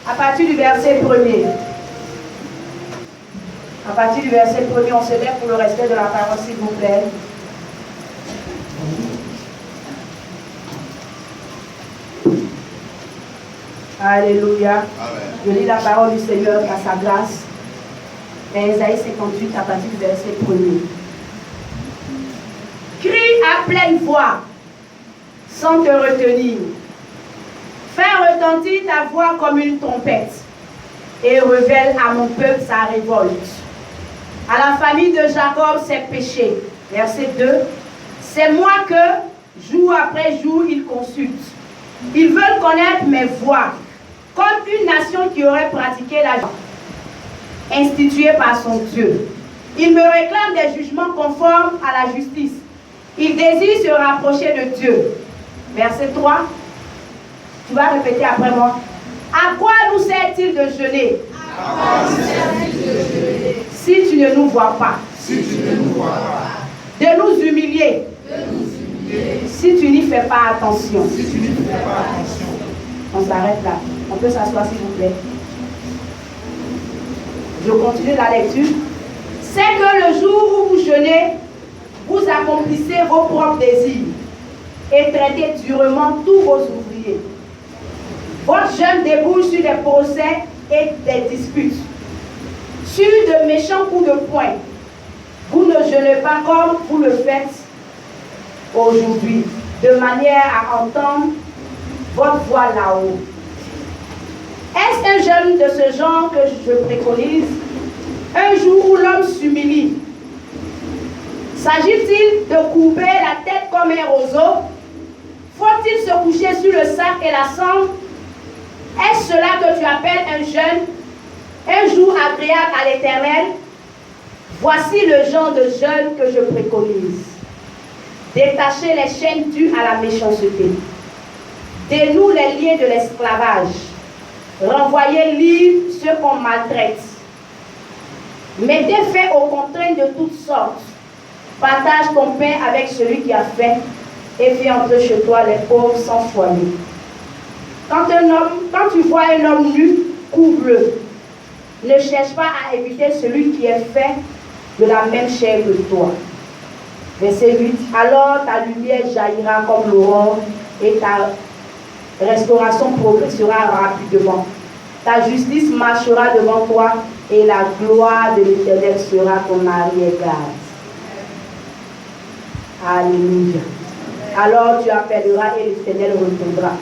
À partir du verset 1er. À partir du verset 1er, on se lève pour le respect de la parole, s'il vous plaît. Alléluia. Amen. Je lis la parole du Seigneur à sa grâce. Ésaïe 58 à partir du verset 1er. Crie à pleine voix, sans te retenir. Fais retentir ta voix comme une trompette et révèle à mon peuple sa révolte. À la famille de Jacob ses péchés. Verset 2. C'est moi que, jour après jour, ils consultent. Ils veulent connaître mes voies, comme une nation qui aurait pratiqué la justice instituée par son Dieu. Ils me réclament des jugements conformes à la justice. Ils désirent se rapprocher de Dieu. Verset 3. Tu vas répéter après moi. À quoi nous sert-il de jeûner? Si tu ne nous vois pas. De nous humilier. Si tu n'y fais pas attention. On s'arrête là. On peut s'asseoir s'il vous plaît. Je continue la lecture. C'est que le jour où vous jeûnez, vous accomplissez vos propres désirs et traitez durement tous vos ouvriers. Votre jeûne débouche sur des procès et des disputes, sur de méchants coups de poing. Vous ne jeûnez pas comme vous le faites aujourd'hui, de manière à entendre votre voix là-haut. Est-ce un jeûne de ce genre que je préconise? Un jour où l'homme s'humilie. S'agit-il de couper la tête comme un roseau? Faut-il se coucher sur le sac et la cendre? Est-ce cela que tu appelles un jeûne? Un jour agréable à l'Éternel? Voici le genre de jeûne que je préconise. Détachez les chaînes dues à la méchanceté. Dénoue les liens de l'esclavage. Renvoyez libres ceux qu'on maltraite. Mettez fin aux contraintes de toutes sortes. Partage ton pain avec celui qui a faim et fais entrer chez toi les pauvres sans foyer. Quand tu vois un homme nu, couvre-le. Ne cherche pas à éviter celui qui est fait de la même chair que toi. Verset 8. Alors ta lumière jaillira comme l'aurore et ta restauration progressera rapidement. Ta justice marchera devant toi et la gloire de l'Éternel sera ton arrière-garde. Alléluia. Alors tu appelleras et l'Éternel répondra.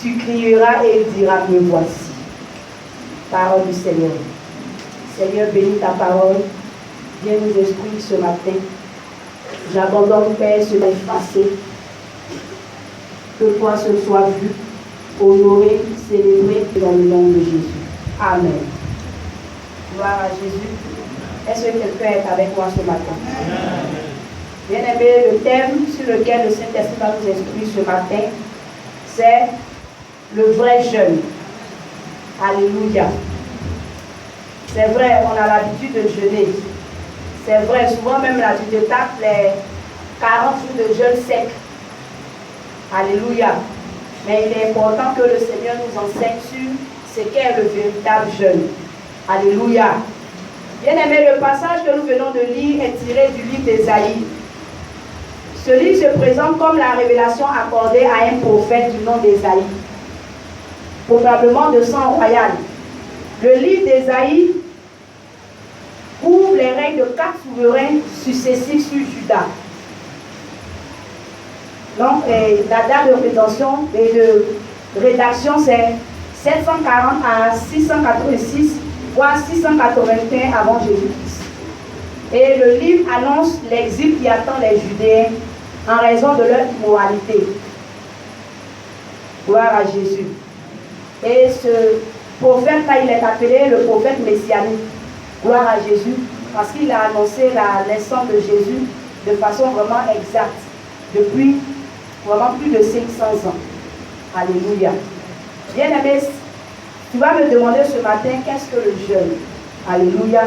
Tu crieras et il dira, me voici. Parole du Seigneur. Seigneur, bénis ta parole. Viens nous expliquer ce matin. J'abandonne, Père, ce qui est passé. Que toi ce soit vu, honoré, célébré dans le nom de Jésus. Amen. Gloire à Jésus. Est-ce que quelqu'un est avec moi ce matin? Bien-aimé, le thème sur lequel le Saint-Esprit va nous instruire ce matin, c'est le vrai jeûne. Alléluia. C'est vrai, on a l'habitude de jeûner. C'est vrai, souvent même là, tu te tapes les 40 jours de jeûne sec. Alléluia. Mais il est important que le Seigneur nous enseigne sur ce qu'est le véritable jeûne. Alléluia. Bien-aimé, le passage que nous venons de lire est tiré du livre d'Ésaïe. Ce livre se présente comme la révélation accordée à un prophète du nom d'Ésaïe, probablement de sang royal. Le livre d'Ésaïe couvre les règnes de 4 souverains successifs sur Juda. Donc, la date de rédaction c'est 740 à 686, voire 681 avant Jésus-Christ. Et le livre annonce l'exil qui attend les Judéens en raison de leur immoralité. Gloire à Jésus. Et ce prophète-là, il est appelé le prophète messianique. Gloire à Jésus, parce qu'il a annoncé la naissance de Jésus de façon vraiment exacte, depuis vraiment plus de 500 ans. Alléluia. Bien-aimé, tu vas me demander ce matin, qu'est-ce que le jeûne? Alléluia.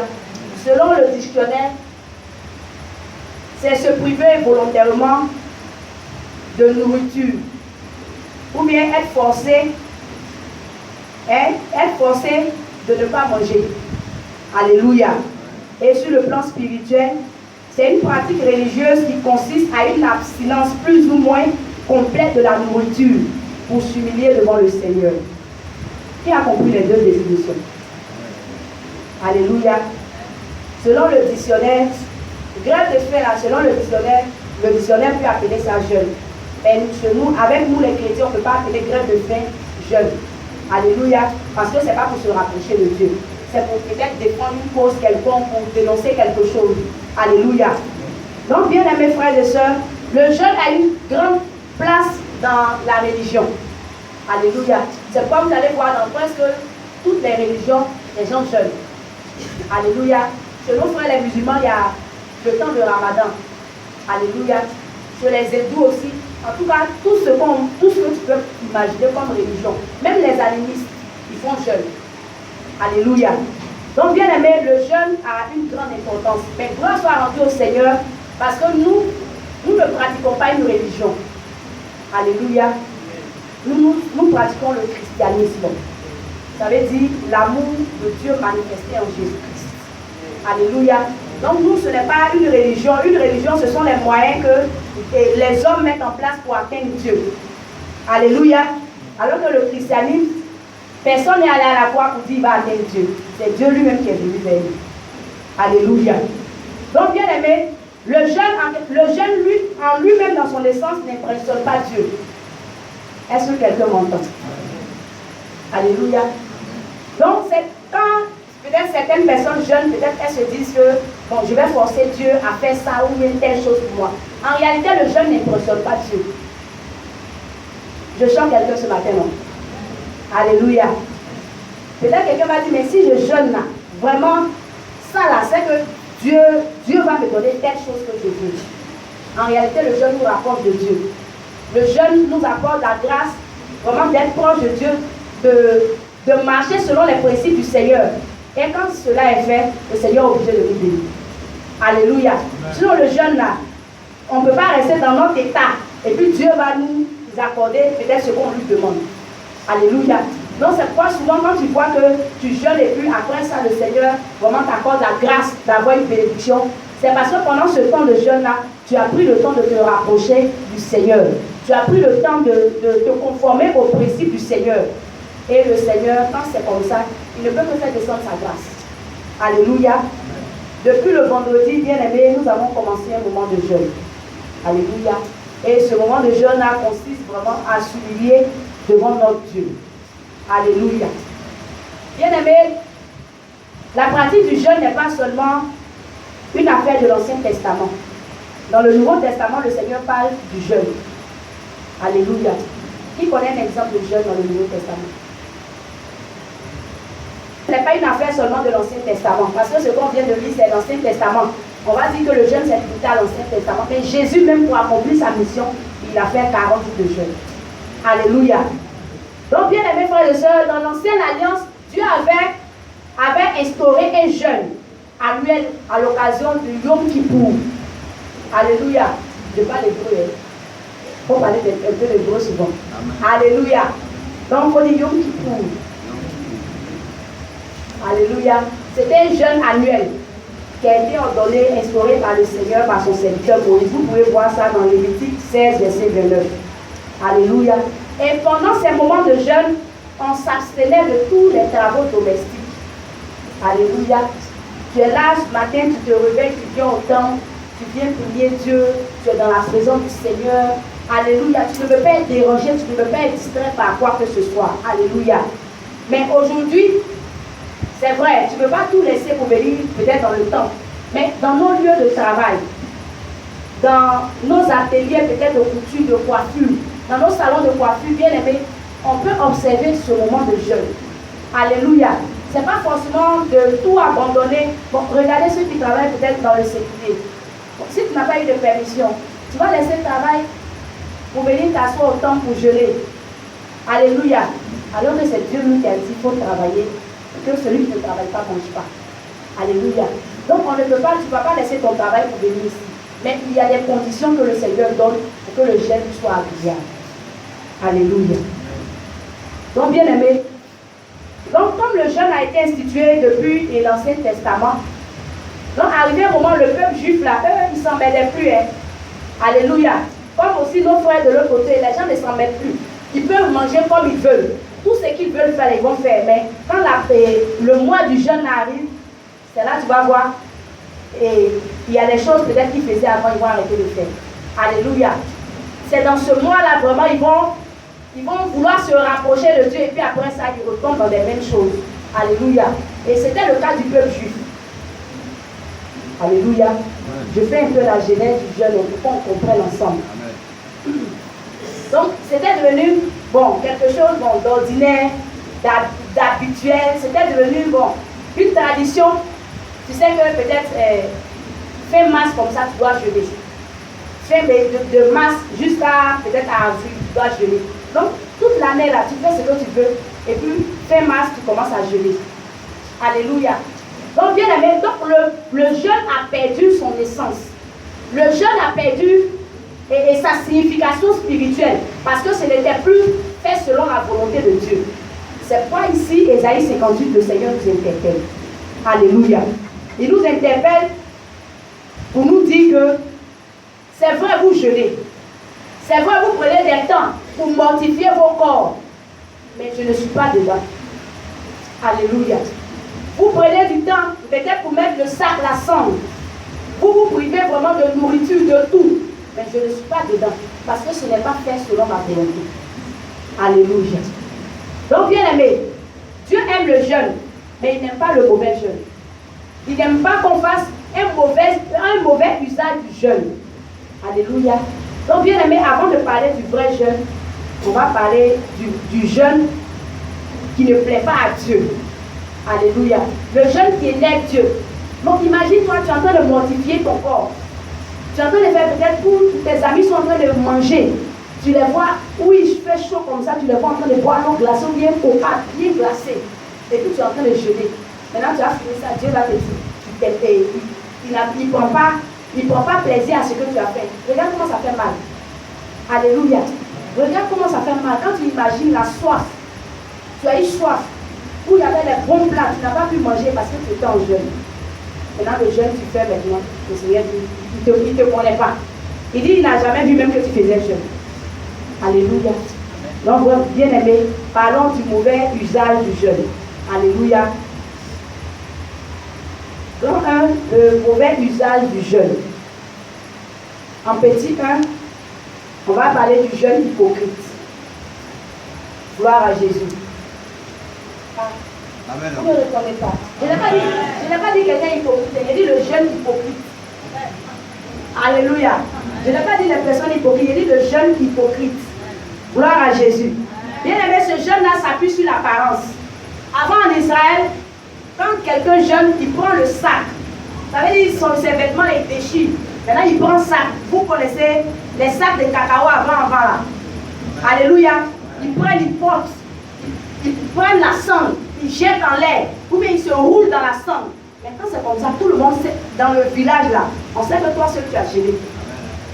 Selon le dictionnaire, c'est se priver volontairement de nourriture, ou bien être forcé être forcé de ne pas manger. Alléluia. Et sur le plan spirituel, c'est une pratique religieuse qui consiste à une abstinence plus ou moins complète de la nourriture pour s'humilier devant le Seigneur. Qui a compris les deux définitions? Alléluia. Selon le dictionnaire, grève de faim, selon le dictionnaire peut appeler ça jeûne. Mais chez nous, avec nous les chrétiens, on ne peut pas appeler grève de faim jeûne. Alléluia. Parce que ce n'est pas pour se rapprocher de Dieu. C'est pour peut-être défendre une cause quelconque, pour dénoncer quelque chose. Alléluia. Donc, bien aimés frères et sœurs, le jeûne a une grande place dans la religion. Alléluia. C'est pourquoi vous allez voir dans presque toutes les religions, les gens jeûnent. Alléluia. Chez nos frères les musulmans, il y a le temps de Ramadan. Alléluia. Chez les hindous aussi. En tout cas, tout ce que tu peux imaginer comme religion. Même les animistes, ils font jeûne. Alléluia. Donc, bien aimé, le jeûne a une grande importance. Mais gloire soit rendue au Seigneur, parce que nous ne pratiquons pas une religion. Alléluia. Nous pratiquons le christianisme. Ça veut dire l'amour de Dieu manifesté en Jésus-Christ. Alléluia. Donc nous, ce n'est pas une religion. Une religion, ce sont les moyens que les hommes mettent en place pour atteindre Dieu. Alléluia. Alors que le christianisme, personne n'est allé à la croix pour dire qu'il va atteindre Dieu. C'est Dieu lui-même qui est venu vers lui. Alléluia. Donc bien aimé, le jeûne lui, en lui-même dans son essence, n'impressionne pas Dieu. Est-ce que quelqu'un m'entend? Alléluia. Donc c'est quand peut-être certaines personnes jeunes, peut-être elles se disent que bon, je vais forcer Dieu à faire ça ou une telle chose pour moi. En réalité, le jeûne n'impressionne pas Dieu. Je chante quelqu'un ce matin, non? Alléluia. Peut-être quelqu'un va dire, mais si je jeûne là, vraiment, ça là, c'est que Dieu va me donner telle chose que je veux. En réalité, le jeûne nous rapproche de Dieu. Le jeûne nous apporte la grâce vraiment d'être proche de Dieu, de marcher selon les principes du Seigneur. Et quand cela est fait, le Seigneur est obligé de nous bénir. Alléluia. Sinon le jeûne là, on ne peut pas rester dans notre état. Et puis Dieu va nous accorder peut-être ce qu'on lui demande. Alléluia. Donc c'est pourquoi souvent quand tu vois que tu jeûnes et puis après ça le Seigneur vraiment t'accorde la grâce d'avoir une bénédiction, c'est parce que pendant ce temps de jeûne là, tu as pris le temps de te rapprocher du Seigneur. Tu as pris le temps de te conformer aux principes du Seigneur. Et le Seigneur, quand c'est comme ça, il ne peut que faire descendre sa grâce. Alléluia. Depuis le vendredi, bien aimé, nous avons commencé un moment de jeûne. Alléluia. Et ce moment de jeûne là consiste vraiment à s'humilier devant notre Dieu. Alléluia. Bien aimé, la pratique du jeûne n'est pas seulement une affaire de l'Ancien Testament. Dans le Nouveau Testament, le Seigneur parle du jeûne. Alléluia. Qui connaît un exemple de jeûne dans le Nouveau Testament? Ce n'est pas une affaire seulement de l'Ancien Testament. Parce que ce qu'on vient de lire, c'est l'Ancien Testament. On va dire que le jeûne, c'est limité à l'Ancien Testament. Mais Jésus, même pour accomplir sa mission, il a fait 40 jours de jeûne. Alléluia. Donc, bien aimés frères et sœurs, dans l'Ancienne Alliance, Dieu avait instauré un jeûne annuel à l'occasion du Yom Kippour. Alléluia. Je parle hébreu. Il faut parler un peu l'hébreu souvent. Alléluia. Donc, il faut dire Yom Kippour. Alléluia. C'était un jeûne annuel qui a été ordonné, instauré par le Seigneur, par son serviteur Moïse. Vous pouvez voir ça dans Lévitique 16, verset 29. Alléluia. Et pendant ces moments de jeûne, on s'abstenait de tous les travaux domestiques. Alléluia. Tu es là ce matin, tu te réveilles, tu viens au temple, tu viens prier Dieu, tu es dans la présence du Seigneur. Alléluia. Tu ne peux pas être dérangé, tu ne peux pas être distrait par quoi que ce soit. Alléluia. Mais aujourd'hui, c'est vrai, tu ne peux pas tout laisser pour venir peut-être dans le temple. Mais dans nos lieux de travail, dans nos ateliers peut-être de couture, de coiffure, dans nos salons de coiffure, bien aimés, on peut observer ce moment de jeûne. Alléluia. Ce n'est pas forcément de tout abandonner. Bon, regardez ceux qui travaillent peut-être dans le sécurité. Bon, si tu n'as pas eu de permission, tu vas laisser le travail pour venir t'asseoir au temple pour jeûner. Alléluia. Alors que c'est Dieu nous qui a dit qu'il faut travailler. Que celui qui ne travaille pas ne mange pas. Alléluia. Donc on ne peut pas, tu ne vas pas laisser ton travail pour venir ici. Mais il y a des conditions que le Seigneur donne pour que le jeûne soit agréable. Alléluia. Donc bien aimé, Donc, comme le jeûne a été institué depuis l'Ancien Testament, donc arrivé au moment, le peuple juif là, eux, ils ne s'en mêlaient plus. Hein. Alléluia. Comme aussi nos frères de l'autre côté, les gens ne s'en mêlent plus. Ils peuvent manger comme ils veulent. Tout ce qu'ils veulent faire, ils vont faire. Mais quand le mois du jeûne arrive, c'est là que tu vas voir. Et il y a des choses peut-être qu'ils faisaient avant, ils vont arrêter de faire. Alléluia. C'est dans ce mois-là, vraiment, ils vont vouloir se rapprocher de Dieu. Et puis après ça, ils retombent dans les mêmes choses. Alléluia. Et c'était le cas du peuple juif. Alléluia. Je fais un peu la genèse du jeûne pour qu'on comprenne ensemble. Amen. Donc, c'était devenu, quelque chose d'ordinaire, d'habituel. C'était devenu, une tradition. Tu sais que peut-être, fin mars comme ça, tu dois jeûner. Fin de mars jusqu'à peut-être à avril, tu dois jeûner. Donc, toute l'année là, tu fais ce que tu veux. Et puis, fin mars, tu commences à jeûner. Alléluia. Donc, bien aimé, donc le jeûne a perdu son essence. Le jeûne a perdu et sa signification spirituelle. Parce que ce n'était plus fait selon la volonté de Dieu. C'est pourquoi ici, Ésaïe 58, le Seigneur nous interpelle. Alléluia. Il nous interpelle pour nous dire que c'est vrai, vous jeûnez. C'est vrai, vous prenez des temps pour mortifier vos corps. Mais je ne suis pas dedans. Alléluia. Vous prenez du temps, peut-être pour mettre le sac, la cendre. Vous vous privez vraiment de nourriture, de tout. Mais je ne suis pas dedans. Parce que ce n'est pas fait selon ma volonté. Alléluia. Donc, bien aimé, Dieu aime le jeûne, mais il n'aime pas le mauvais jeûne. Il n'aime pas qu'on fasse un mauvais usage du jeûne. Alléluia. Donc, bien aimé, avant de parler du vrai jeûne, on va parler du jeûne qui ne plaît pas à Dieu. Alléluia. Le jeûne qui élève Dieu. Donc, imagine-toi, tu es en train de mortifier ton corps. Tu es en train de faire peut-être pour tes amis sont en train de manger. Tu les vois, oui, il fait chaud comme ça, tu les vois en train de boire l'eau glacée ou bien coca, bien glacée. Et puis tu es en train de jeûner. Maintenant, tu as fini ça, Dieu va te dire, il ne prend pas plaisir à ce que tu as fait. Regarde comment ça fait mal. Alléluia. Regarde comment ça fait mal. Quand tu imagines la soif, tu as eu soif, où il y avait les bons plats, tu n'as pas pu manger parce que tu étais en jeûne. Maintenant, le jeûne, tu fais maintenant, le Seigneur dit, il ne te connaît pas. Il dit, il n'a jamais vu même que tu faisais le jeûne. Alléluia. Donc, bien aimé, parlons du mauvais usage du jeûne. Alléluia. Donc, le mauvais usage du jeûne. En petit 1, on va parler du jeûne hypocrite. Gloire à Jésus. Amen. Vous ne le connaissez pas. Je n'ai pas dit quelqu'un hypocrite, j'ai dit le jeûne hypocrite. Alléluia. Je n'ai pas dit les personnes hypocrites, j'ai dit le jeûne hypocrite. Gloire à Jésus. Bien aimé, ce jeûne-là s'appuie sur l'apparence. Avant en Israël, quand quelqu'un jeûne, il prend le sac. Ça veut dire que ses vêtements les déchirent. Maintenant, il prend le sac. Vous connaissez les sacs de cacao avant là. Alléluia. Il prend, il porte. Il prend la cendre, il jette en l'air. Ou bien il se roule dans la cendre. Mais quand c'est comme ça, tout le monde sait, dans le village là, on sait que toi, ce que tu as gêné.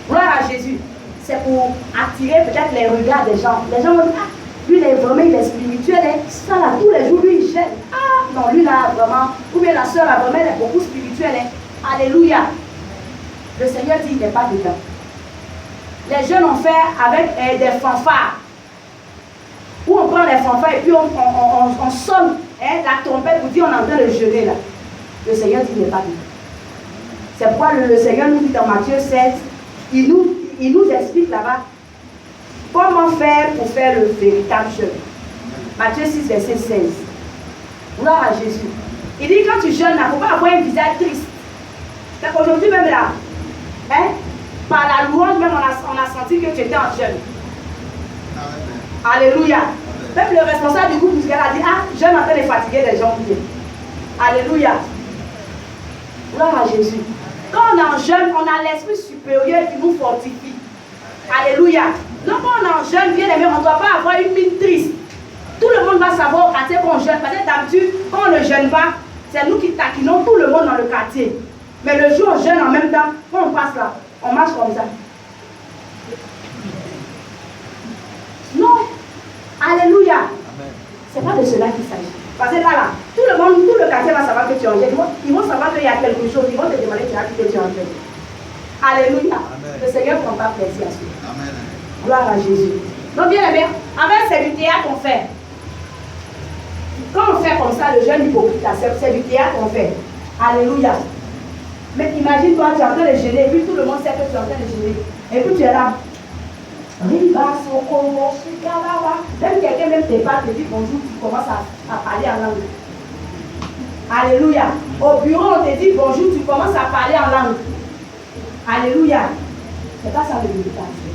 Gloire à Jésus. C'est pour attirer peut-être les regards des gens. Les gens vont dire, ah, lui, il est spirituel. Hein. Ça là, tous les jours, lui, il jette. Ah, non, lui là, vraiment. Ou bien la soeur là, vraiment, elle est beaucoup spirituelle. Hein. Alléluia. Le Seigneur dit, il n'est pas dedans. Les jeunes ont fait avec des fanfares. Où on prend les fanfares et puis on sonne la trompette pour dire on est en train de jeûner là. Le Seigneur dit, il n'est pas dedans. C'est pourquoi le Seigneur nous dit dans Matthieu 16, il nous explique là-bas comment faire pour faire le véritable jeûne. Matthieu 6, verset 16. Gloire à Jésus. Il dit quand tu jeûnes, il ne faut pas avoir un visage triste. C'est qu'aujourd'hui même là, par la louange même on a senti que tu étais en jeûne. Alléluia. Même le responsable du groupe musical a dit, ah, jeûne en train de fatiguer les gens bien. Alléluia. Gloire à Jésus. Quand on est en jeûne, on a l'esprit supérieur qui nous fortifie. Alléluia. Donc quand on est en jeûne, bien aimé, on ne doit pas avoir une mine triste. Tout le monde va savoir au quartier qu'on jeûne. Parce que d'habitude, quand on ne jeûne pas, c'est nous qui taquinons tout le monde dans le quartier. Mais le jour où on jeûne en même temps, quand on passe là, on marche comme ça. Non. Alléluia. Ce n'est pas de cela qu'il s'agit. Parce que là, tout le monde, tout le quartier va savoir que tu es en jeûne. Ils vont savoir qu'il y a quelque chose. Ils vont te demander que tu es en jeûne. Alléluia. Amen. Le Seigneur ne prend pas plaisir à cela. Amen. Gloire à Jésus. Donc, bien aimé, avec c'est du théâtre qu'on fait. Quand on fait comme ça, le jeûne hypocrite, c'est du théâtre qu'on fait. Alléluia. Mais imagine-toi, tu es en train de jeûner, et puis tout le monde sait que tu es en train de jeûner. Et puis tu es là. Même quelqu'un même tes pas te dit bonjour, tu commences à parler en langue. Alléluia. Au bureau, on te dit bonjour, tu commences à parler en langue. Alléluia. C'est pas ça le méditation.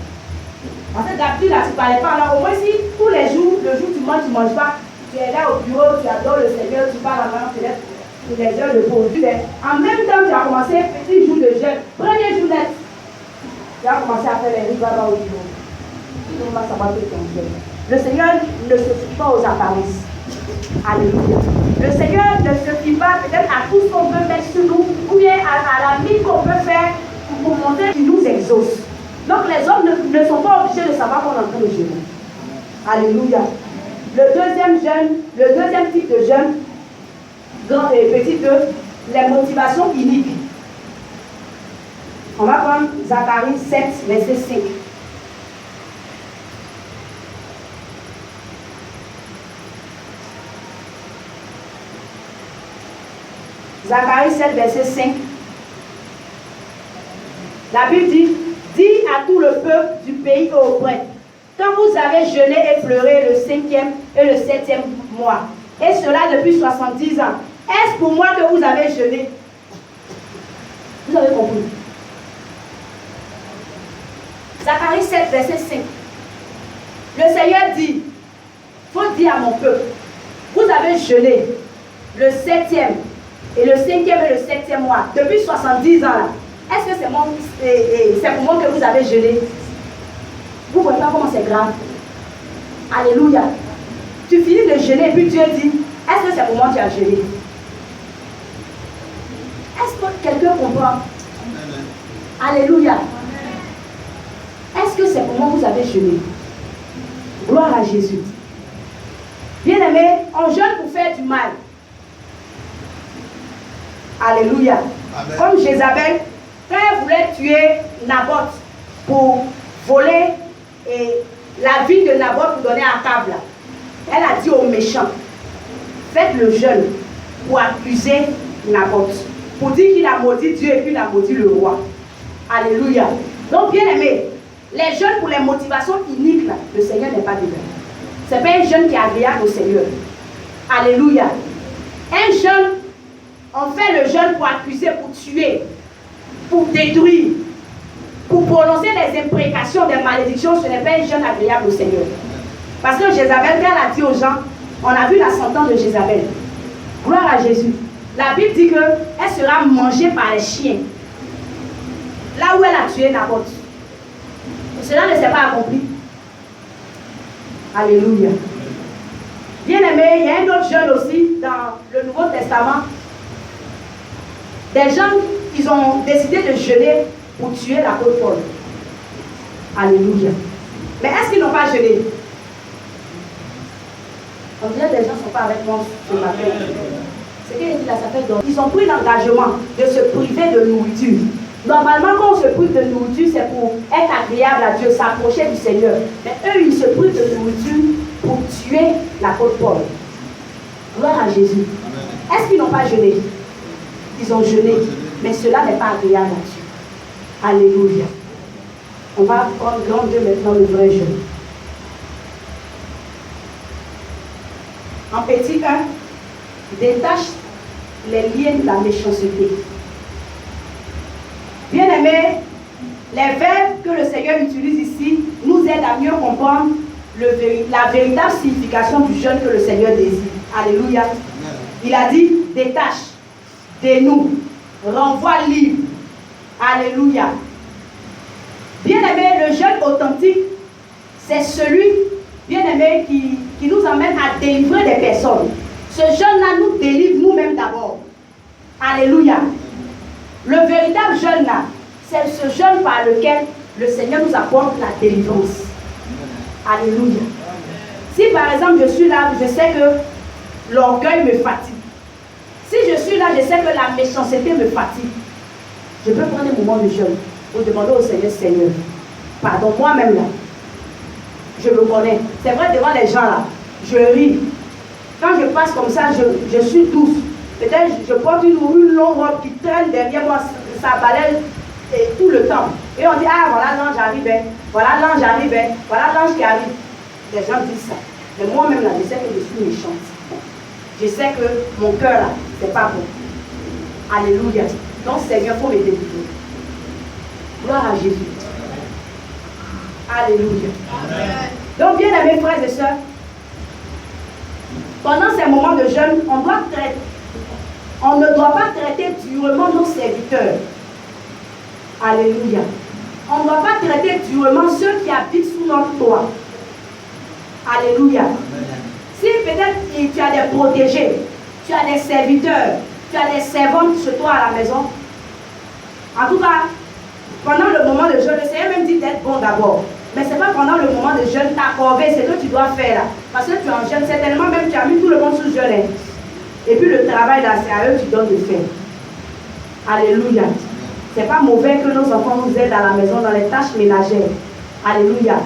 En fait, d'habitude, là, tu ne parlais pas en langue. Au moins, si tous les jours, le jour tu ne manges pas, tu es là au bureau, tu adores le Seigneur, tu parles en langue, peut-être pour les heures de pause. En même temps, tu as commencé petit jour de jeûne. Premier jour net, tu as commencé à faire les rives là-bas au bureau. On va savoir que tu es en jeûne. Le Seigneur ne se fie pas aux apparences. Alléluia. Le Seigneur ne se fie pas peut-être à tout ce qu'on veut mettre sur nous, ou bien à la mine qu'on peut faire pour montrer qu'il nous exauce. Donc les hommes ne sont pas obligés de savoir qu'on est en train de jeûner. Alléluia. Le deuxième type de jeûne, grand et petit 2, les motivations iniques. On va prendre Zacharie 7, verset 5. Zacharie 7, verset 5. La Bible dit, dis à tout le peuple du pays auprès, quand vous avez jeûné et pleuré le 5e et le 7e mois, et cela depuis 70 ans, est-ce pour moi que vous avez jeûné? Vous avez compris? Zacharie 7, verset 5. Le Seigneur dit, il faut dire à mon peuple, vous avez jeûné le 7e et le 5e et le 7e mois, depuis 70 ans là. Est-ce que c'est pour moi que vous avez jeûné? Vous ne voyez pas comment c'est grave? Alléluia. Tu finis de jeûner et puis Dieu dit, est-ce que c'est pour moi que tu as jeûné? Est-ce que quelqu'un comprend? Alléluia. Est-ce que c'est pour moi que vous avez jeûné? Gloire à Jésus. Bien-aimé, on jeûne pour faire du mal. Alléluia. Amen. Comme Jézabel, quand elle voulait tuer Naboth pour voler la vie de Naboth pour donner à Akab, elle a dit aux méchants, faites le jeûne pour accuser Naboth, pour dire qu'il a maudit Dieu et qu'il a maudit le roi. Alléluia. Donc bien aimé, les jeûnes pour les motivations iniques, là, le Seigneur n'est pas dedans. Ce n'est pas un jeûne qui est agréable au Seigneur. Alléluia. Un jeûne, on fait le jeûne pour accuser, pour tuer, pour détruire, pour prononcer des imprécations, des malédictions. Ce n'est pas un jeûne agréable au Seigneur. Parce que Jézabel, quand elle a dit aux gens, on a vu la sentence de Jézabel. Gloire à Jésus. La Bible dit qu'elle sera mangée par les chiens. Là où elle a tué Naboth. Cela ne s'est pas accompli. Alléluia. Bien aimé, il y a un autre jeûne aussi dans le Nouveau Testament. Des gens, ils ont décidé de jeûner pour tuer l'apôtre Paul. Alléluia. Mais est-ce qu'ils n'ont pas jeûné? On dirait que les gens ne sont pas avec moi ce matin. C'est qu'il dit là, ça fait donc. Ils ont pris l'engagement de se priver de nourriture. Normalement, quand on se prive de nourriture, c'est pour être agréable à Dieu, s'approcher du Seigneur. Mais eux, ils se privent de nourriture pour tuer l'apôtre Paul. Gloire à Jésus. Est-ce qu'ils n'ont pas jeûné? Ils ont jeûné, mais cela n'est pas agréable à Dieu. Alléluia. On va prendre grand Dieu maintenant le vrai jeûne. En petit 1, détache les liens de la méchanceté. Bien-aimés, les verbes que le Seigneur utilise ici nous aident à mieux comprendre la véritable signification du jeûne que le Seigneur désire. Alléluia. Il a dit, détache, dénoue, renvoie libre. Alléluia. Bien-aimé, le jeûne authentique, c'est celui, bien-aimé, qui nous amène à délivrer des personnes. Ce jeûne-là nous délivre nous-mêmes d'abord. Alléluia. Le véritable jeûne là, c'est ce jeûne par lequel le Seigneur nous apporte la délivrance. Alléluia. Si par exemple je suis là, je sais que l'orgueil me fatigue. Si je suis là, je sais que la méchanceté me fatigue. Je peux prendre un moment de jeûne pour demander au Seigneur, Seigneur, pardon, moi-même là, je me connais. C'est vrai, devant les gens là, je ris. Quand je passe comme ça, je suis douce. Peut-être je porte une longue robe qui traîne derrière moi, ça balaye tout le temps. Et on dit, ah voilà l'ange arrive, voilà l'ange arrive, voilà l'ange qui arrive. Les gens disent ça. Mais moi-même là, je sais que je suis méchante. Je sais que mon cœur là, c'est pas bon. Alléluia. Donc Seigneur, il faut me délivrer. Gloire à Jésus. Alléluia. Amen. Donc bien aimés frères et sœurs, pendant ces moments de jeûne, on ne doit pas traiter durement nos serviteurs. Alléluia. On ne doit pas traiter durement ceux qui habitent sous notre toit. Alléluia. Si peut-être tu as des protégés, tu as des serviteurs, tu as des servantes chez toi à la maison, en tout cas, pendant le moment de jeûne, le Seigneur même dit d'être bon d'abord. Mais ce n'est pas pendant le moment de jeûne, ta corvée, c'est ce que tu dois faire là. Parce que tu es en jeûne, certainement même tu as mis tout le monde sous jeûne. Et puis le travail là, c'est à eux que tu donnes de faire. Alléluia. Ce n'est pas mauvais que nos enfants nous aident à la maison dans les tâches ménagères. Alléluia.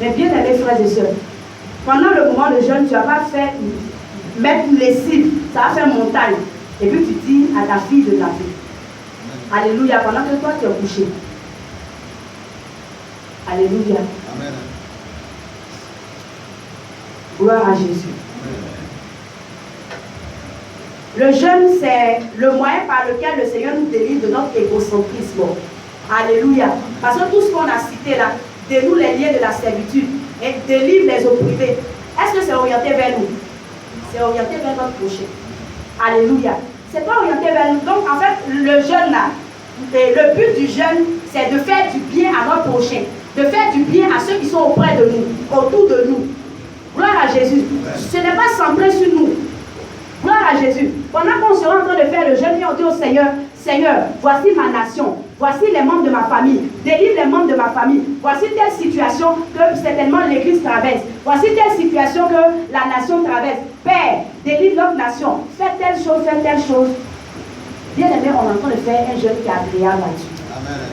Mais bien aimés frères et sœurs, pendant le moment de jeûne, tu ne vas pas faire mettre une lessive, ça va faire montagne. Et puis tu dis à ta fille de taper. Alléluia, pendant que toi tu es couché. Alléluia. Amen. Gloire à Jésus. Amen. Le jeûne, c'est le moyen par lequel le Seigneur nous délivre de notre égocentrisme. Alléluia. Parce que tout ce qu'on a cité là, dénoue les liens de la servitude et délivre les opprimés. Est-ce que c'est orienté vers nous? C'est orienté vers notre prochain. Alléluia. C'est pas orienté vers nous. Donc en fait, le jeûne là, le but du jeûne, c'est de faire du bien à notre prochain. De faire du bien à ceux qui sont auprès de nous, autour de nous. Gloire à Jésus. Ce n'est pas centré sur nous. Gloire à Jésus. Pendant qu'on sera en train de faire le jeûne, on dit au Seigneur, Seigneur, voici ma nation, voici les membres de ma famille, délivre les membres de ma famille, voici telle situation que certainement l'Église traverse, voici telle situation que la nation traverse. Père, délivre notre nation, fais telle chose. Bien aimé, on est en train de faire un jeûne qui est agréable à Dieu.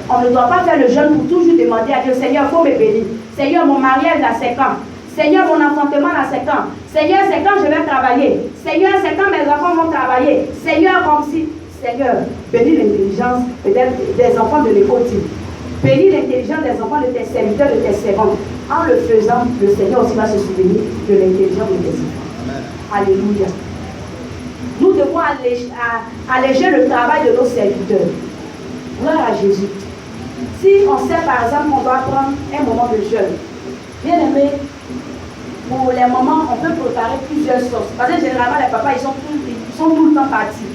On ne doit pas faire le jeûne pour toujours demander à Dieu, Seigneur, il faut me bénir. Seigneur, mon mariage à 5 ans. Seigneur, mon enfantement à 5 ans. Seigneur, c'est quand je vais travailler. Seigneur, c'est quand mes enfants vont travailler. Seigneur, comme si. Seigneur, bénis l'intelligence peut-être des enfants de l'école. Bénis l'intelligence des enfants de tes serviteurs, de tes servantes. En le faisant, le Seigneur aussi va se souvenir de l'intelligence de tes enfants. Alléluia. Nous devons alléger le travail de nos serviteurs. Gloire à Jésus. Si on sait par exemple qu'on doit prendre un moment de jeûne, bien aimé, pour les moments, on peut préparer plusieurs sauces. Parce que généralement, les papas, ils sont tout le temps partis.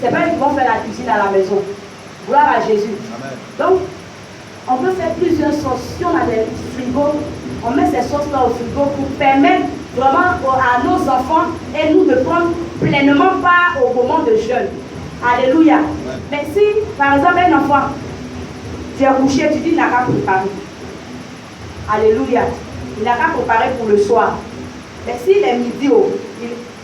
C'est pas eux qui vont faire la cuisine à la maison. Gloire à Jésus. Amen. Donc, on peut faire plusieurs sauces. Si on a des frigos, on met ces sauces-là au frigo pour permettre vraiment à nos enfants et nous de prendre pleinement part au moment de jeûne. Alléluia. Amen. Mais si, par exemple, un enfant, tu es couché, tu dis, il n'a qu'à préparer. Alléluia. Il n'a qu'à préparer pour le soir. Mais s'il est midi,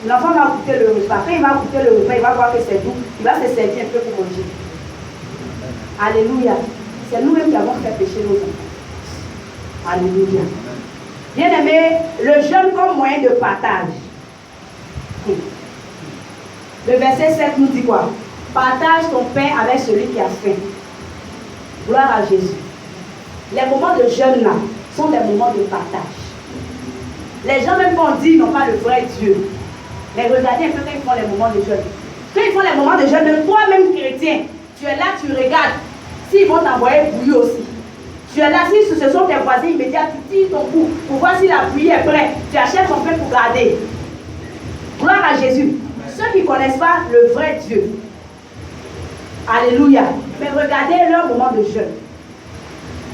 l'enfant va goûter le repas. Quand il va goûter le repas, il va voir que c'est doux. Il va se servir un peu pour manger. Alléluia. C'est nous-mêmes qui avons fait pécher nos enfants. Alléluia. Bien aimé, le jeûne comme moyen de partage. Le verset 7 nous dit quoi? Partage ton pain avec celui qui a faim. Gloire à Jésus. Les moments de jeûne là sont des moments de partage. Les gens même qu'on dit n'ont pas le vrai Dieu. Mais regardez un peu quand ils font les moments de jeûne. Quand ils font les moments de jeûne, même toi-même chrétien, tu es là, tu regardes. S'ils vont t'envoyer bouillir aussi. Tu es là, si ce sont tes voisins immédiats, tu tires ton cou pour voir si la bouillie est prête. Tu achètes ton pain pour garder. Gloire à Jésus. Ceux qui ne connaissent pas le vrai Dieu. Alléluia. Mais regardez leur moment de jeûne.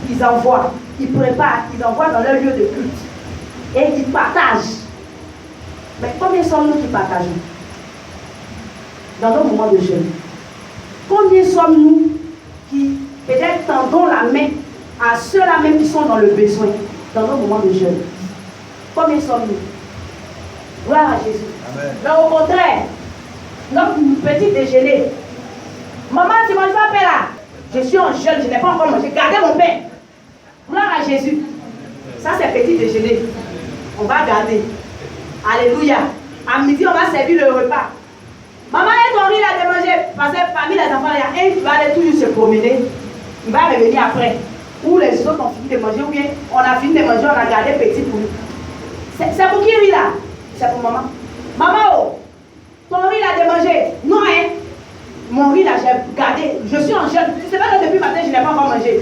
Ils envoient, ils préparent, ils envoient dans leur lieu de culte. Et ils partagent. Mais combien sommes-nous qui partageons dans nos moments de jeûne? Combien sommes-nous qui peut-être tendons la main à ceux-là même qui sont dans le besoin dans nos moments de jeûne? Combien sommes-nous? Gloire à Jésus. Mais au contraire, notre petit déjeuner. Maman, tu manges pas pain là? Je suis en jeûne, je n'ai pas encore mangé. Gardez mon pain. Gloire à Jésus. Ça, c'est petit déjeuner. On va garder. Alléluia. À midi, on va servir le repas. Maman, et ton riz là de manger. Parce que parmi les enfants, il y a un qui va aller toujours se promener. Il va revenir après. Ou les autres ont fini de manger. Ou bien on a fini de manger, on a gardé petit pour lui. C'est pour qui riz là? C'est pour maman. Maman, oh, ton riz là de manger. Non, hein. Mon riz là, j'ai gardé. Je suis en jeûne. Tu sais pas que depuis matin, je n'ai pas encore mangé.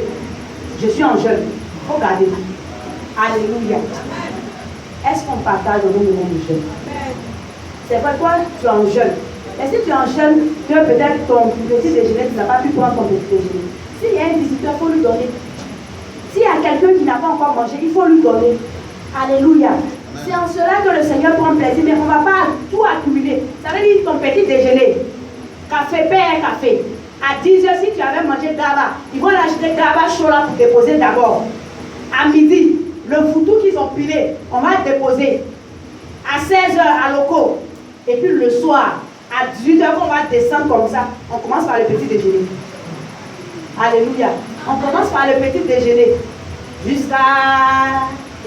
Je suis en jeûne. Il faut garder. Alléluia. Est-ce qu'on partage au moment du jeûne? C'est vrai, toi, tu es en jeûne. Et si tu es en jeûne, que peut-être ton petit déjeuner, tu n'as pas pu prendre ton petit déjeuner. S'il y a un visiteur, il faut lui donner. S'il y a quelqu'un qui n'a pas encore mangé, il faut lui donner. Alléluia. C'est en cela que le Seigneur prend plaisir, mais on ne va pas tout accumuler. Ça veut dire ton petit déjeuner. Café, pain, café. À 10h, si tu avais mangé gaba, ils vont l'acheter gaba chaud là pour déposer d'abord. À midi, le foutou qu'ils ont pilé, on va déposer. À 16h à locaux. Et puis le soir, à 18h, on va descendre comme ça. On commence par le petit déjeuner. Alléluia. On commence par le petit déjeuner. Jusqu'à...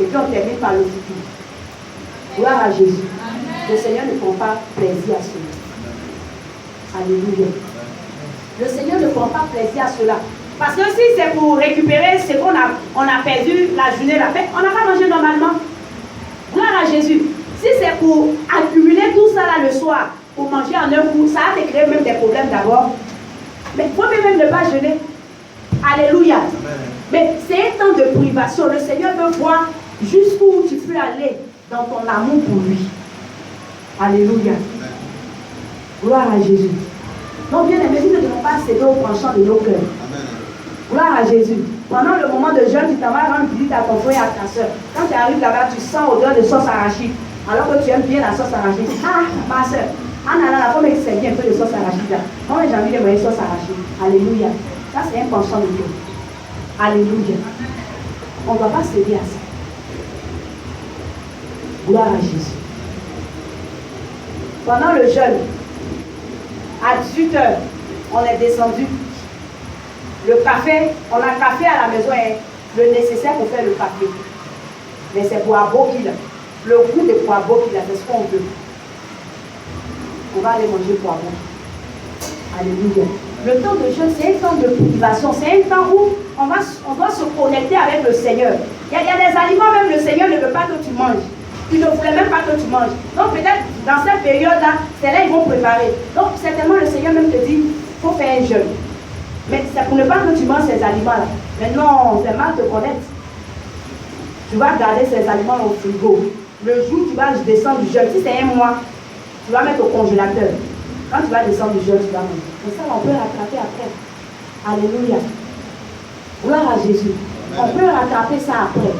Et puis on termine par le foutou. Gloire à Jésus. Le Seigneur ne prend pas plaisir à cela. Alléluia. Le Seigneur ne prend pas plaisir à cela. Parce que si c'est pour récupérer ce qu'on a perdu la journée, la fête, on n'a pas mangé normalement. Gloire à Jésus. Si c'est pour accumuler tout ça là le soir, pour manger en un coup, ça va te créer même des problèmes d'abord. Mais il faut même ne pas jeûner. Alléluia. Amen. Mais c'est un temps de privation. Le Seigneur veut voir jusqu'où tu peux aller dans ton amour pour lui. Alléluia. Amen. Gloire à Jésus. Donc bien aimé, nous ne devons pas céder au penchant de nos cœurs. Gloire à Jésus. Pendant le moment de jeûne, tu t'en vas rendre visite à ton frère et à ta soeur. Quand tu arrives là-bas, tu sens odeur de sauce arachide. Alors que tu aimes bien la sauce arachide. Ah, ma soeur, en allant là, il faut me servir un peu de sauce arachide là. Moi, j'ai envie de manger sauce arachide. Alléluia. Ça, c'est un penchant de Dieu. Alléluia. On ne doit pas céder à ça. Gloire à Jésus. Pendant le jeûne, à 18h, on est descendu. Le café, on a café à la maison, et le nécessaire pour faire le café. Mais c'est poivreau qu'il a. Le goût de poivreau qu'il a, c'est ce qu'on veut. On va aller manger poivreau. Alléluia. Le temps de jeûne, c'est un temps de privation. C'est un temps où on doit se connecter avec le Seigneur. Il y a des aliments, même le Seigneur ne veut pas que tu manges. Il ne voulait même pas que tu manges. Donc peut-être dans cette période-là, c'est là qu'ils vont préparer. Donc certainement le Seigneur même te dit, il faut faire un jeûne. Mais c'est pour ne pas que tu manges ces aliments-là. Mais non, c'est mal te connaître. Tu vas garder ces aliments au frigo. Le jour où tu vas descendre du jeûne, si c'est un mois, tu vas mettre au congélateur. Quand tu vas descendre du jeûne, tu vas manger. Mais ça, on peut rattraper après. Alléluia. Gloire à Jésus. On peut rattraper ça après.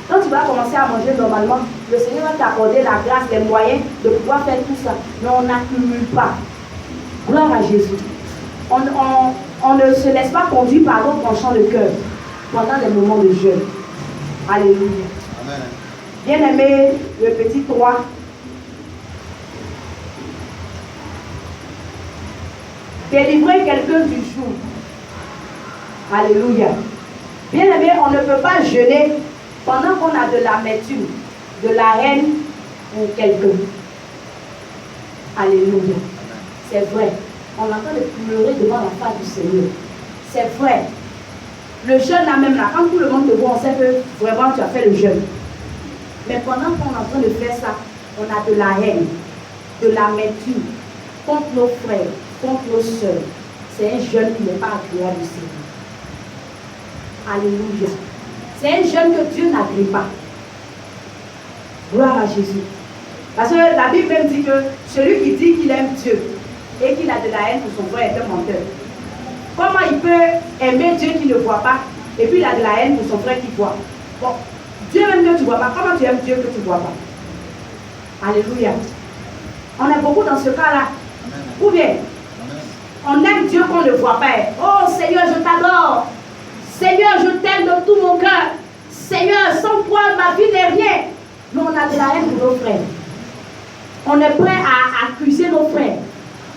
Quand tu vas commencer à manger normalement, le Seigneur va t'accorder la grâce, les moyens de pouvoir faire tout ça. Mais on n'accumule pas. Gloire à Jésus. On ne se laisse pas conduire par notre penchant de cœur pendant les moments de jeûne. Alléluia. Amen. Bien-aimé, le petit 3. Délivrer quelqu'un du joug. Alléluia. Bien-aimé, on ne peut pas jeûner pendant qu'on a de l'amertume, de la haine pour quelqu'un. Alléluia. C'est vrai. On est en train de pleurer devant la face du Seigneur. C'est vrai. Le jeûne là même là, quand tout le monde te voit, on sait que vraiment tu as fait le jeûne. Mais pendant qu'on est en train de faire ça, on a de la haine, de l'amertume contre nos frères, contre nos soeurs. C'est un jeûne qui n'est pas agréable au Seigneur. Alléluia. C'est un jeûne que Dieu n'agrée pas. Gloire à Jésus. Parce que la Bible même dit que celui qui dit qu'il aime Dieu et qu'il a de la haine pour son frère est un menteur. Comment il peut aimer Dieu qui ne voit pas et puis il a de la haine pour son frère qui voit? Bon, Dieu même que tu ne vois pas. Comment tu aimes Dieu que tu ne vois pas? Alléluia. On est beaucoup dans ce cas-là. Ou bien, on aime Dieu qu'on ne voit pas. Oh Seigneur, je t'adore. Seigneur, je t'aime de tout mon cœur. Seigneur, sans toi, ma vie n'est rien. Mais on a de la haine pour nos frères. On est prêt à accuser nos frères.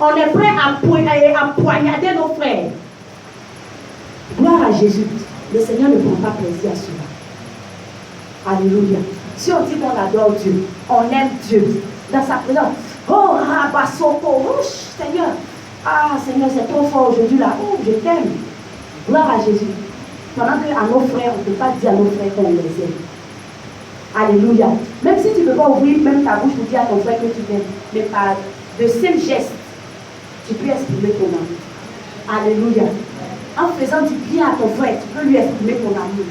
On est prêt à poignarder nos frères. Gloire à Jésus. Le Seigneur ne prend pas plaisir à cela. Alléluia. Si on dit qu'on adore Dieu, on aime Dieu, dans sa présence. Oh, Rabasoko, oh, Seigneur. Ah, Seigneur, c'est trop fort aujourd'hui là. Oh, je t'aime. Gloire à Jésus. Pendant qu'à nos frères, on ne peut pas dire à nos frères qu'on les aime. Alléluia. Même si tu ne peux pas ouvrir même ta bouche pour dire à ton frère que tu l'aimes, mais par de simples gestes, tu peux exprimer ton amour. Alléluia. En faisant du bien à ton frère, tu peux lui exprimer ton amour.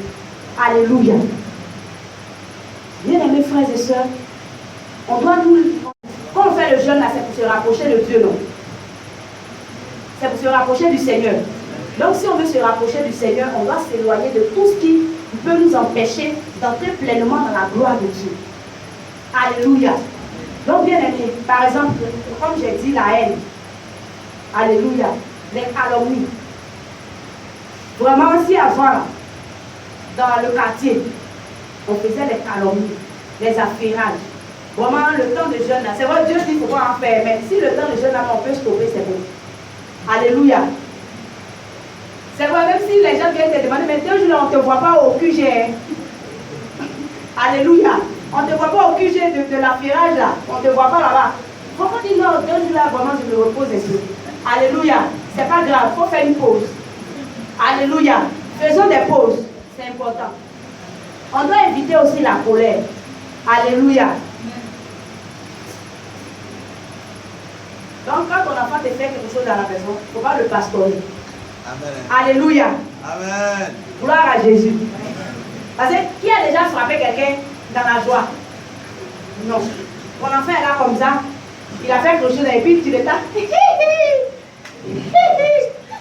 Alléluia. Bien-aimés frères et sœurs, on doit nous... Quand on fait le jeûne là, c'est pour se rapprocher de Dieu, non? C'est pour se rapprocher du Seigneur. Donc si on veut se rapprocher du Seigneur, on doit s'éloigner de tout ce qui peut nous empêcher d'entrer pleinement dans la gloire de Dieu. Alléluia. Donc bien aimé, par exemple, comme j'ai dit, la haine. Alléluia. Les calomnies. Vraiment, si avant, dans le quartier, on faisait les calomnies, les affairages. Vraiment, le temps de jeûne, c'est vrai, Dieu dit qu'il faut pas en faire, mais si le temps de jeûne, on peut stopper, c'est bon. Alléluia. C'est vrai, même si les gens viennent te demander, mais 2 jours, on ne te voit pas au QG. Alléluia. On ne te voit pas au QG de l'affairage là. On ne te voit pas là-bas. Pourquoi dire non, 2 jours là, vraiment, je me repose un peu. Alléluia. C'est pas grave, il faut faire une pause. Alléluia. Faisons des pauses. C'est important. On doit éviter aussi la colère. Alléluia. Donc, quand ton enfant te fait quelque chose dans la maison, il ne faut pas le pastorer. Amen. Alléluia. Amen. Gloire à Jésus. Parce que qui a déjà frappé quelqu'un dans la joie? Non. Mon enfant est là comme ça. Il a fait quelque chose et puis tu le tapes. Qui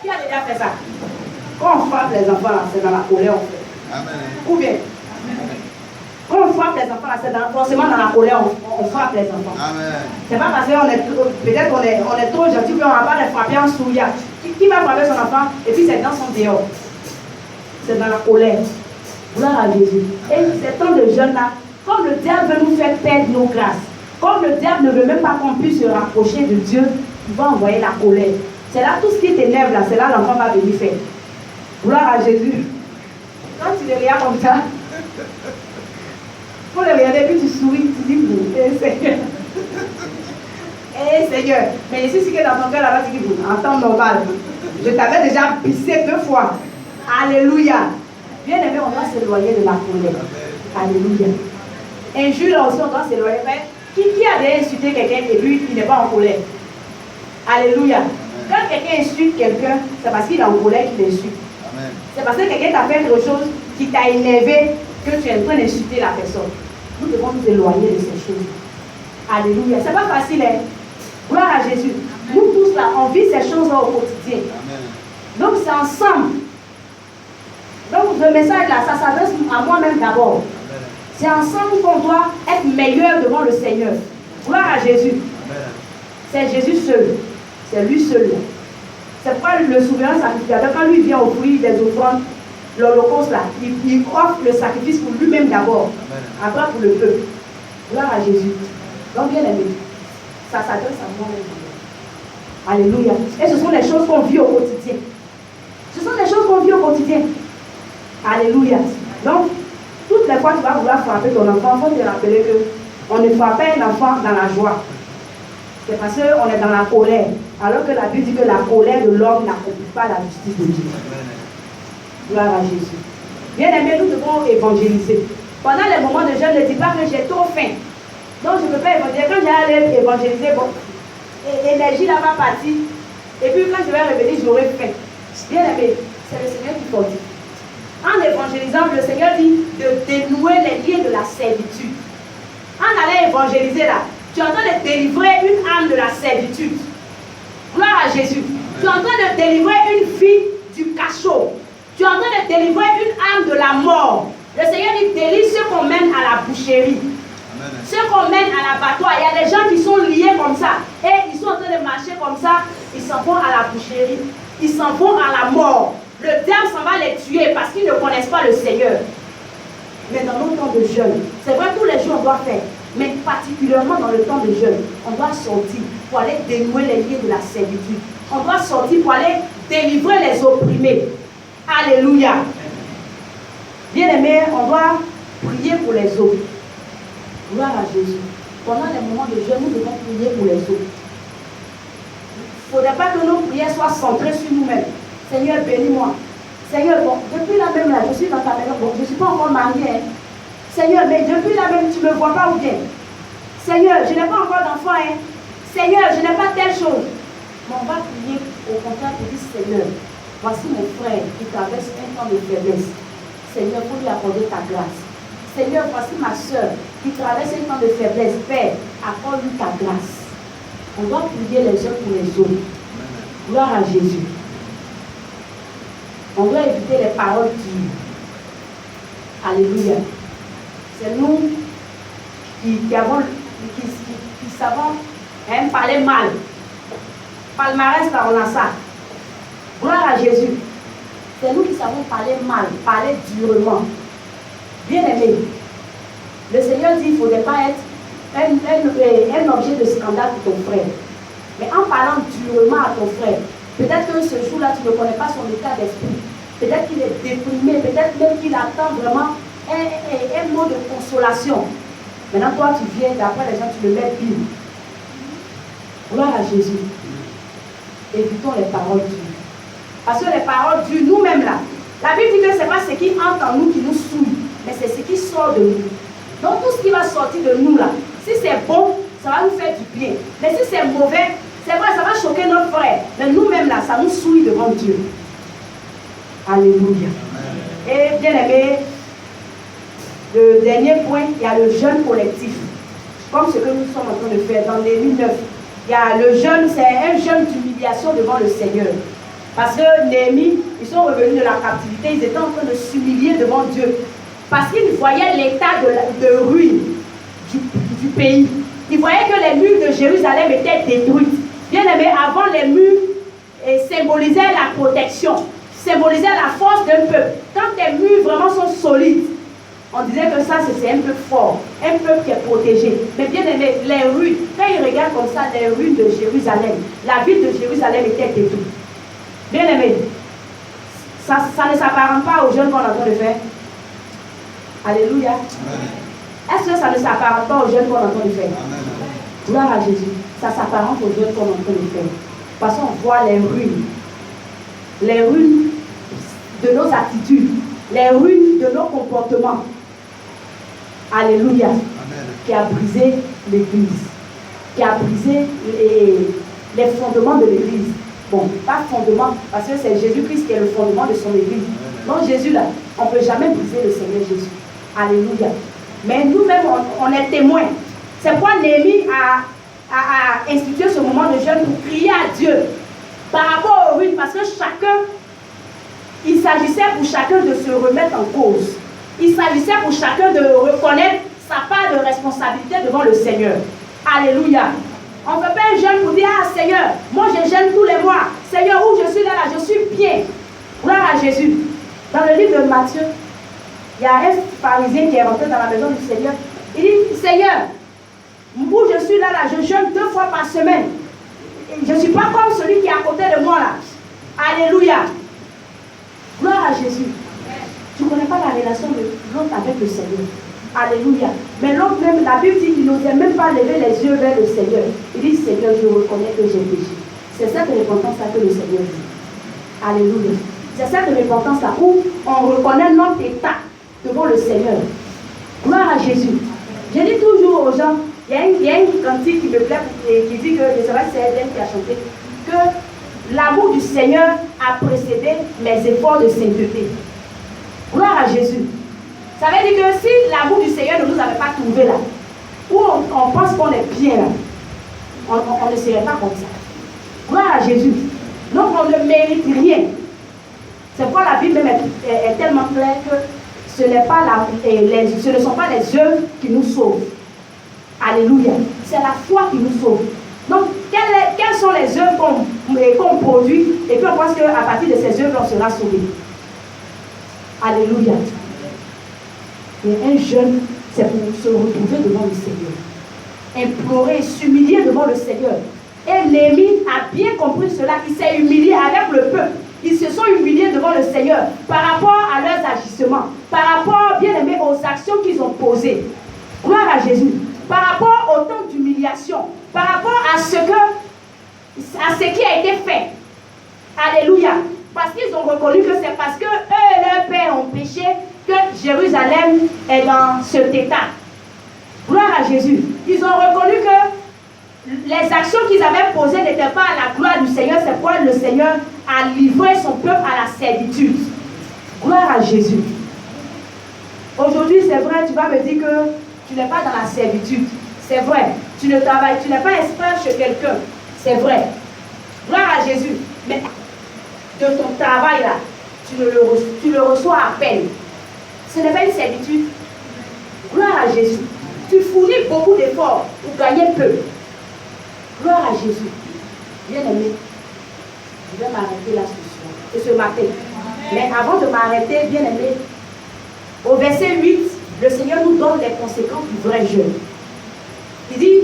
a déjà fait ça? Quand on frappe les enfants, c'est dans la colère on fait. Amen. Ou bien? Quand on frappe les enfants, c'est forcément dans la colère on frappe les enfants. Amen. C'est pas parce qu'on est peut-être on est trop gentil qu'on va pas les frapper en souillage. Qui va frapper son enfant et puis ses dents sont dehors? C'est dans la colère. Gloire à Jésus. Et ces temps de jeûne là, comme le diable veut nous faire perdre nos grâces, comme le diable ne veut même pas qu'on puisse se rapprocher de Dieu, il va envoyer la colère. C'est là tout ce qui t'énerve là, c'est là l'enfant va venir faire. Gloire à Jésus. Quand tu le regardes comme ça, il faut le regarder puis tu souris, tu dis eh Seigneur. Eh Seigneur. Mais ici, c'est que dans ton cœur là-bas, tu dis en temps normal. Je t'avais déjà pissé 2 fois. Alléluia. Bien aimé, on doit s'éloigner de la colère. Alléluia. Injure là aussi, on doit s'éloigner. Qui a déjà insulté quelqu'un et puis il n'est pas en colère? Alléluia. Quand quelqu'un insulte quelqu'un, c'est parce qu'il est en colère qu'il insulte. C'est parce que quelqu'un t'a fait quelque chose qui t'a énervé que tu es en train d'insulter la personne. Nous devons nous éloigner de ces choses. Alléluia. C'est pas facile, hein? Gloire à Jésus. Nous tous là, on vit ces choses-là au quotidien. Donc c'est ensemble. Donc le message là, ça s'adresse à moi-même d'abord. C'est ensemble qu'on doit être meilleur devant le Seigneur. Gloire à Jésus. C'est Jésus seul. C'est lui seul. C'est pourquoi le souverain sacrificateur, quand lui vient offrir des offrandes, l'holocauste là, il offre le sacrifice pour lui-même d'abord, après pour le peuple. Gloire à Jésus. Donc bien aimé, ça s'adresse à moi-même. Alléluia. Et ce sont les choses qu'on vit au quotidien. Ce sont les choses qu'on vit au quotidien. Alléluia. Donc, toutes les fois que tu vas vouloir frapper ton enfant, il faut te rappeler qu'on ne frappe pas un enfant dans la joie. C'est parce qu'on est dans la colère. Alors que la Bible dit que la colère de l'homme n'accomplit pas la justice de Dieu. Gloire à Jésus. Bien aimé, nous devons évangéliser. Pendant les moments de jeûne, ne dis pas que j'ai trop faim. Donc je ne peux pas évangéliser. Quand j'allais évangéliser, bon, l'énergie là va partir. Et puis quand je vais revenir, j'aurai faim. Bien aimé, c'est le Seigneur qui fortifie. En évangélisant, le Seigneur dit de dénouer les liens de la servitude. En allant évangéliser là, tu es en train de délivrer une âme de la servitude. Gloire à Jésus. Tu es en train de délivrer une fille du cachot. Tu es en train de délivrer une âme de la mort. Le Seigneur dit délivre ceux qu'on mène à la boucherie. Amen. Ceux qu'on mène à l'abattoir. Il y a des gens qui sont liés comme ça. Et ils sont en train de marcher comme ça. Ils s'en vont à la boucherie. Ils s'en vont à la mort. Le diable s'en va les tuer parce qu'ils ne connaissent pas le Seigneur. Mais dans nos temps de jeûne, c'est vrai, tous les jours on doit faire. Mais particulièrement dans le temps de jeûne, on doit sortir pour aller dénouer les liens de la servitude. On doit sortir pour aller délivrer les opprimés. Alléluia. Bien-aimés, on doit prier pour les autres. Gloire à Jésus. Pendant les moments de jeûne, nous devons prier pour les autres. Il ne faudrait pas que nos prières soient centrées sur nous-mêmes. Seigneur, bénis-moi. Seigneur, bon, depuis la même là, je suis dans ta maison, bon, je ne suis pas encore mariée. Hein. Seigneur, mais depuis la même, tu ne me vois pas ou bien. Seigneur, je n'ai pas encore d'enfant. Hein. Seigneur, je n'ai pas telle chose. Mais on va prier au contraire pour dire, Seigneur, voici mon frère qui traverse un temps de faiblesse. Seigneur, pour lui accorder ta grâce. Seigneur, voici ma soeur qui traverse un temps de faiblesse. Père, accorde-lui ta grâce. On doit prier les uns pour les autres. Gloire à Jésus. On doit éviter les paroles dures. Alléluia. C'est nous qui savons parler mal. Palmarès, là, on a ça. Gloire à Jésus. C'est nous qui savons parler mal, parler durement. Bien aimé, le Seigneur dit qu'il ne faudrait pas être un objet de scandale pour ton frère. Mais en parlant durement à ton frère, peut-être que ce jour-là, tu ne connais pas son état d'esprit. Peut-être qu'il est déprimé, peut-être même qu'il attend vraiment un mot de consolation. Maintenant, toi, tu viens, d'après les gens, tu le mets pile. Gloire à Jésus. Évitons les paroles dures. Parce que les paroles dures, nous-mêmes là, la Bible dit que ce n'est pas ce qui entre en nous qui nous souille, mais c'est ce qui sort de nous. Donc tout ce qui va sortir de nous là, si c'est bon, ça va nous faire du bien. Mais si c'est mauvais, c'est vrai, ça va choquer notre frère. Mais nous-mêmes là, ça nous souille devant Dieu. Alléluia. Et bien aimé, le dernier point, il y a le jeûne collectif. Comme ce que nous sommes en train de faire dans Néhémie 9. Il y a le jeûne, c'est un jeûne d'humiliation devant le Seigneur. Parce que Néhémie, ils sont revenus de la captivité, ils étaient en train de s'humilier devant Dieu. Parce qu'ils voyaient l'état de ruine du pays. Ils voyaient que les murs de Jérusalem étaient détruits. Bien aimé, avant les murs symbolisaient la protection, symbolisaient la force d'un peuple. Quand les murs vraiment sont solides, on disait que ça c'est un peuple fort, un peuple qui est protégé. Mais bien aimé, les ruines, quand ils regardent comme ça, les ruines de Jérusalem, la ville de Jérusalem était détruite. Bien aimé, ça ne s'apparente pas aux jeunes qu'on est en train de faire. Alléluia. Est-ce que ça ne s'apparente pas aux jeunes qu'on est en train de faire? Gloire à Jésus. Ça s'apparente aux jeunes qu'on est en train de faire. Parce qu'on voit les ruines de nos attitudes, les ruines de nos comportements. Alléluia. Amen. Qui a brisé l'église, qui a brisé les fondements de l'église. Bon, pas fondement, parce que c'est Jésus-Christ qui est le fondement de son église. Donc Jésus là, on ne peut jamais briser le Seigneur Jésus. Alléluia. Mais nous-mêmes, on est témoins. C'est pourquoi Néhémie a institué ce moment de jeûne pour crier à Dieu par rapport aux ruines, parce que il s'agissait pour chacun de se remettre en cause. Il s'agissait pour chacun de reconnaître sa part de responsabilité devant le Seigneur. Alléluia. On ne fait pas un jeûne pour dire, ah Seigneur, moi je jeûne tous les mois. Seigneur, où je suis là, je suis bien. Gloire à Jésus. Dans le livre de Matthieu, il y a un pharisien qui est rentré dans la maison du Seigneur. Il dit, Seigneur, où je suis là, je jeûne 2 fois par semaine. Je ne suis pas comme celui qui est à côté de moi là. Alléluia. Gloire à Jésus. Tu ne connais pas la relation de l'autre avec le Seigneur. Alléluia. Mais l'autre même, la Bible dit qu'il n'osait même pas lever les yeux vers le Seigneur. Il dit, Seigneur, je reconnais que j'ai péché. C'est cette repentance-là que le Seigneur dit. Alléluia. C'est cette repentance-là où on reconnaît notre état devant le Seigneur. Gloire à Jésus. Je dis toujours aux gens, il y a une cantique qui me plaît et qui dit que, je ne sais pas si c'est elle qui a chanté, que l'amour du Seigneur a précédé mes efforts de sainteté. Gloire à Jésus. Ça veut dire que si l'amour du Seigneur ne nous avait pas trouvé là, où on pense qu'on est bien là, on ne serait pas comme ça. Gloire à Jésus. Donc on ne mérite rien. C'est pourquoi la Bible même est tellement claire que ce ne sont pas les œuvres qui nous sauvent. Alléluia. C'est la foi qui nous sauve. Donc, quelles sont les œuvres qu'on produit et puis on pense qu'à partir de ces œuvres, on sera sauvé. Alléluia. Et un jeûne, c'est pour se retrouver devant le Seigneur. Implorer, s'humilier devant le Seigneur. Et Néhémie a bien compris cela. Il s'est humilié avec le peuple. Ils se sont humiliés devant le Seigneur par rapport à leurs agissements, par rapport, bien aimé, aux actions qu'ils ont posées. Gloire à Jésus. Par rapport au temps d'humiliation, par rapport à ce qui a été fait. Alléluia. Parce qu'ils ont reconnu que c'est parce que eux et leurs pères ont péché que Jérusalem est dans cet état. Gloire à Jésus. Ils ont reconnu que les actions qu'ils avaient posées n'étaient pas à la gloire du Seigneur. C'est pourquoi le Seigneur a livré son peuple à la servitude. Gloire à Jésus. Aujourd'hui, c'est vrai, tu vas me dire que tu n'es pas dans la servitude. C'est vrai. Tu ne travailles, tu n'es pas esclave chez quelqu'un. C'est vrai. Gloire à Jésus. Mais de ton travail là, tu le reçois à peine. Ce n'est pas une servitude. Gloire à Jésus. Tu fournis beaucoup d'efforts pour gagner peu. Gloire à Jésus. Bien aimé, je vais m'arrêter là ce matin. Mais avant de m'arrêter, bien aimé, au verset 8, le Seigneur nous donne les conséquences du vrai jeûne. Il dit,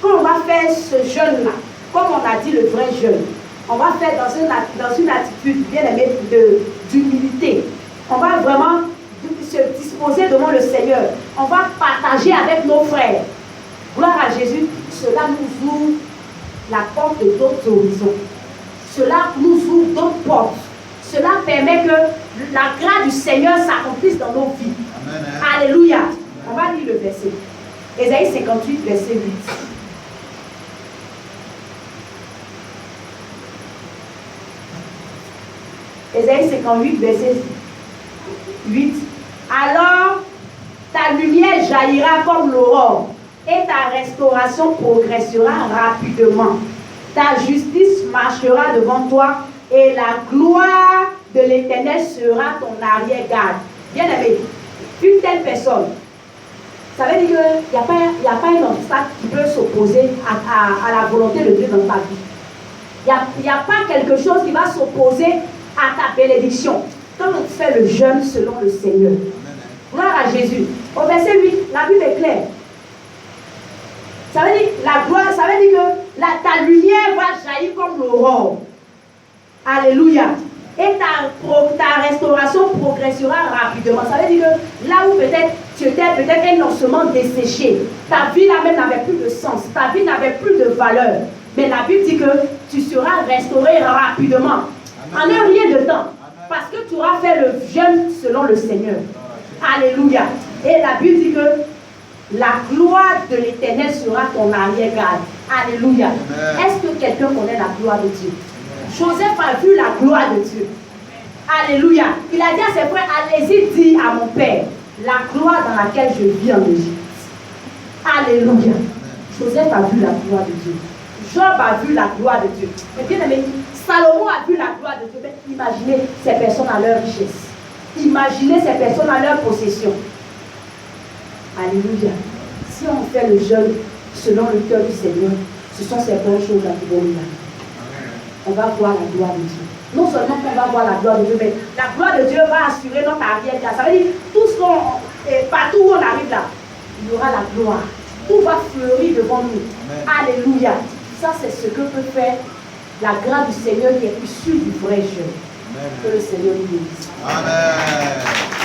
quand on va faire ce jeûne-là, comme on a dit le vrai jeûne, on va faire dans une attitude, bien aimé, d'humilité. On va vraiment se disposer devant le Seigneur. On va partager avec nos frères. Gloire à Jésus. Cela nous ouvre la porte de d'autres horizons. Cela nous ouvre d'autres portes. Cela permet que la grâce du Seigneur s'accomplisse dans nos vies. Amen. Alléluia. On va lire le verset. Ésaïe 58, verset 8. Ésaïe 58, verset 8. Alors, ta lumière jaillira comme l'aurore et ta restauration progressera rapidement. Ta justice marchera devant toi et la gloire de l'Éternel sera ton arrière-garde. Bien aimé, une telle personne, ça veut dire qu'il n'y a pas un obstacle qui peut s'opposer à la volonté de Dieu dans ta vie. Il n'y a pas quelque chose qui va s'opposer à ta bénédiction. Quand on fait le jeûne selon le Seigneur. Gloire à Jésus. Au verset 8, la Bible est claire. Ça veut dire la gloire, ça veut dire que ta lumière va jaillir comme l'aurore. Alléluia. Et ta restauration progressera rapidement. Ça veut dire que là où peut-être tu étais peut-être un osement desséché, ta vie là même n'avait plus de sens, ta vie n'avait plus de valeur. Mais la Bible dit que tu seras restauré rapidement. En un rien de temps. Parce que tu auras fait le jeûne selon le Seigneur. Alléluia. Et la Bible dit que la gloire de l'Éternel sera ton arrière-garde. Alléluia. Est-ce que quelqu'un connaît la gloire de Dieu? Joseph a vu la gloire de Dieu. Alléluia. Il a dit à ses frères, allez-y dire à mon père, la gloire dans laquelle je vis en Égypte. Alléluia. Joseph a vu la gloire de Dieu. Job a vu la gloire de Dieu. Mais bien aimé, Salomon a vu la gloire de Dieu. Mais imaginez ces personnes à leur richesse. Imaginez ces personnes à leur possession. Alléluia. Si on fait le jeûne selon le cœur du Seigneur, ce sont ces bonnes choses-là qui vont nous arriver. On va voir la gloire de Dieu. Non seulement qu'on va voir la gloire de Dieu, mais la gloire de Dieu va assurer notre arrière-garde. Ça veut dire, partout où on arrive là, il y aura la gloire. Tout va fleurir devant nous. Amen. Alléluia. Ça, c'est ce que peut faire la grâce du Seigneur qui est issue du vrai jeûne. Que le Seigneur nous bénisse. Amen.